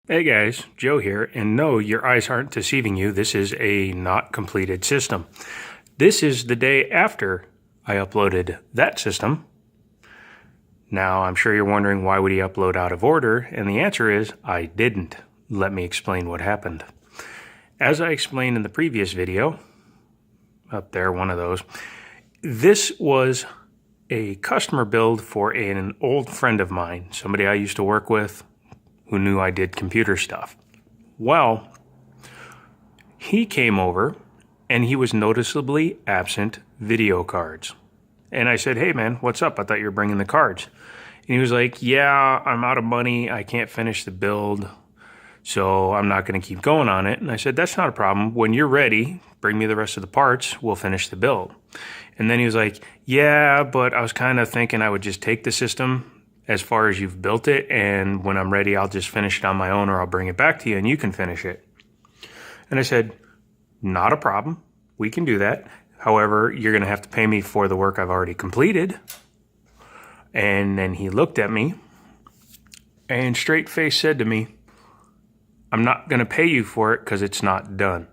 Hey guys, Joe here, and no, your eyes aren't deceiving you. This is a not completed system. This is the day after I uploaded that system. Now, I'm sure you're wondering why would he upload out of order, and the answer is I didn't. Let me explain what happened. As I explained in the previous video, up there, one of those, this was a customer build for an old friend of mine, somebody I used to work with, who knew I did computer stuff. Well, he came over and he was noticeably absent video cards. And I said, hey man, what's up? I thought you were bringing the cards. And he was like, yeah, I'm out of money. I can't finish the build, so I'm not going to keep going on it. And I said, that's not a problem. When you're ready, bring me the rest of the parts. We'll finish the build. And then he was like, yeah, but I was kind of thinking I would just take the system as far as you've built it, and when I'm ready, I'll just finish it on my own, or I'll bring it back to you and you can finish it. And I said, not a problem. We can do that. However, you're going to have to pay me for the work I've already completed. And then he looked at me and straight face said to me, I'm not going to pay you for it because it's not done.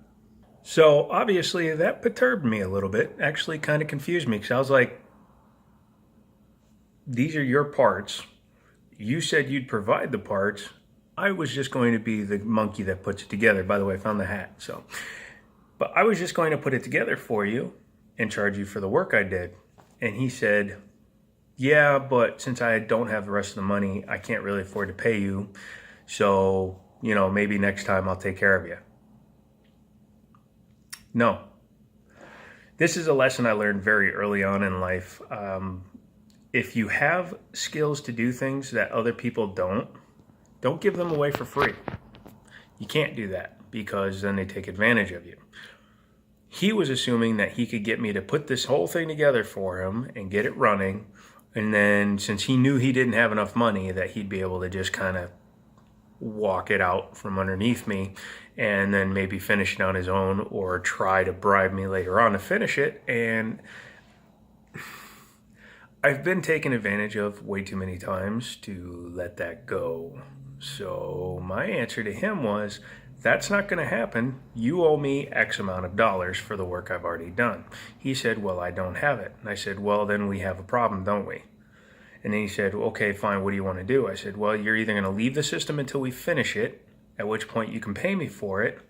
So obviously that perturbed me a little bit, actually kind of confused me, because I was like, these are your parts. You said you'd provide the parts. I was just going to be the monkey that puts it together. By the way, I found the hat. But I was just going to put it together for you and charge you for the work I did. And he said, yeah, but since I don't have the rest of the money, I can't really afford to pay you. So, maybe next time I'll take care of you. No. This is a lesson I learned very early on in life. If you have skills to do things that other people don't give them away for free. You can't do that, because then they take advantage of you. He was assuming that he could get me to put this whole thing together for him and get it running. And then since he knew he didn't have enough money, that he'd be able to just kind of walk it out from underneath me and then maybe finish it on his own, or try to bribe me later on to finish it. And I've been taken advantage of way too many times to let that go. So my answer to him was, that's not going to happen. You owe me X amount of dollars for the work I've already done. He said, well, I don't have it. And I said, well, then we have a problem, don't we? And then he said, okay, fine, what do you want to do? I said, well, you're either going to leave the system until we finish it, at which point you can pay me for it,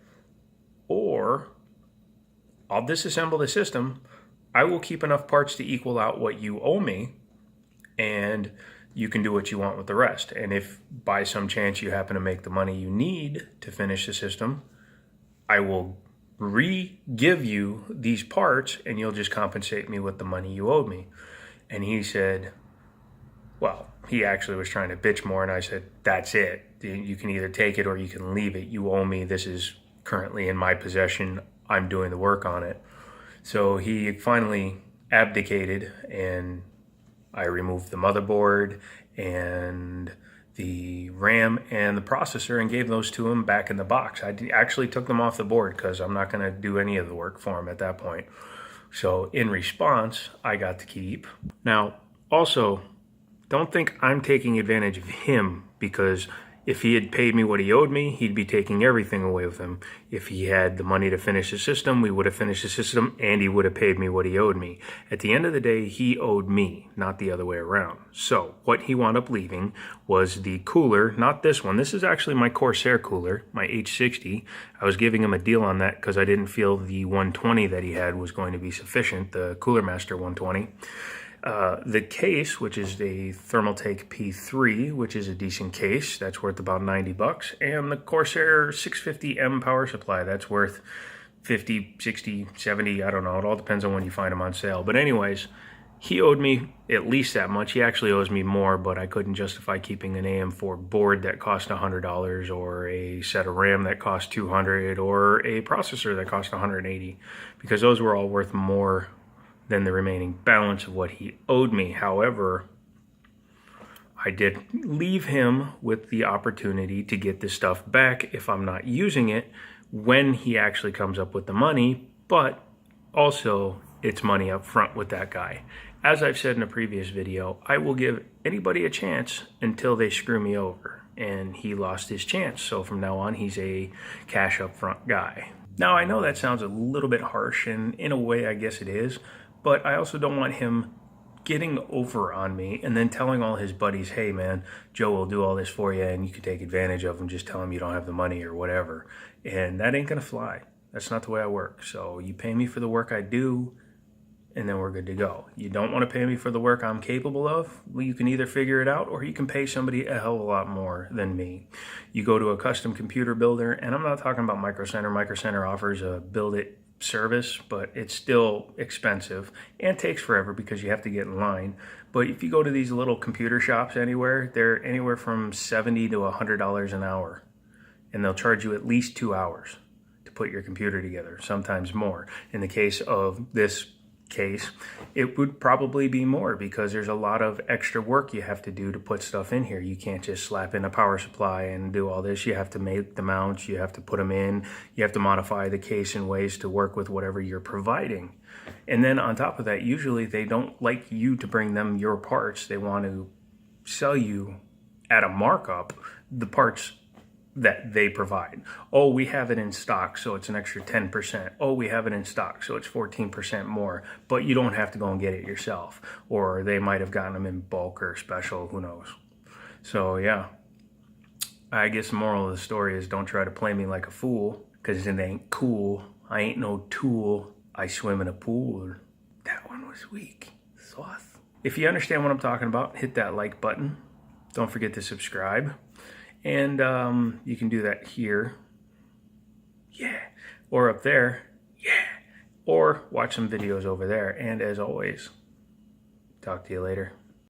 or I'll disassemble the system. I will keep enough parts to equal out what you owe me, and you can do what you want with the rest. And if by some chance you happen to make the money you need to finish the system, I will re-give you these parts and you'll just compensate me with the money you owed me. And he said, well, he actually was trying to bitch more, and I said, that's it. You can either take it or you can leave it. You owe me. This is currently in my possession. I'm doing the work on it. So he finally abdicated, and I removed the motherboard and the RAM and the processor and gave those to him back in the box. I actually took them off the board because I'm not going to do any of the work for him at that point. So in response, I got to keep. Now, also, don't think I'm taking advantage of him, because if he had paid me what he owed me, he'd be taking everything away with him. If he had the money to finish the system, we would have finished the system, and he would have paid me what he owed me. At the end of the day, he owed me, not the other way around. So what he wound up leaving was the cooler, not this one. This is actually my Corsair cooler, my H60. I was giving him a deal on that because I didn't feel the 120 that he had was going to be sufficient, the Cooler Master 120. The case, which is the Thermaltake P3, which is a decent case, that's worth about 90 bucks. And the Corsair 650M power supply, that's worth 50, 60, 70, I don't know. It all depends on when you find them on sale. But anyways, he owed me at least that much. He actually owes me more, but I couldn't justify keeping an AM4 board that cost $100, or a set of RAM that cost $200, or a processor that cost $180, because those were all worth more than the remaining balance of what he owed me. However, I did leave him with the opportunity to get this stuff back if I'm not using it when he actually comes up with the money, but also it's money up front with that guy. As I've said in a previous video, I will give anybody a chance until they screw me over. and he lost his chance. So from now on, he's a cash up front guy. Now, I know that sounds a little bit harsh, and in a way, I guess it is, but I also don't want him getting over on me and then telling all his buddies, hey man, Joe will do all this for you and you can take advantage of him, just tell him you don't have the money or whatever. And that ain't gonna fly. That's not the way I work. So you pay me for the work I do, and then we're good to go. You don't want to pay me for the work I'm capable of? Well, you can either figure it out or you can pay somebody a hell of a lot more than me. You go to a custom computer builder, and I'm not talking about Micro Center. Micro Center offers a build it service, but it's still expensive and takes forever because you have to get in line. But if you go to these little computer shops anywhere, they're anywhere from $70 to $100 an hour, and they'll charge you at least 2 hours to put your computer together, sometimes more. In the case of this case, it would probably be more because there's a lot of extra work you have to do to put stuff in here. You can't just slap in a power supply and do all this. You have to make the mounts, you have to put them in, you have to modify the case in ways to work with whatever you're providing. And then on top of that, usually they don't like you to bring them your parts. They want to sell you at a markup the parts that they provide. Oh, we have it in stock, so it's an extra 10%. Oh, we have it in stock, so it's 14% more, but you don't have to go and get it yourself. Or they might have gotten them in bulk or special, who knows. So yeah, I guess the moral of the story is don't try to play me like a fool, because it ain't cool. I ain't no tool. I swim in a pool. That one was weak. Sloth. If you understand what I'm talking about, hit that like button. Don't forget to subscribe. And you can do that here, yeah, or up there, yeah, or watch some videos over there. And as always, talk to you later.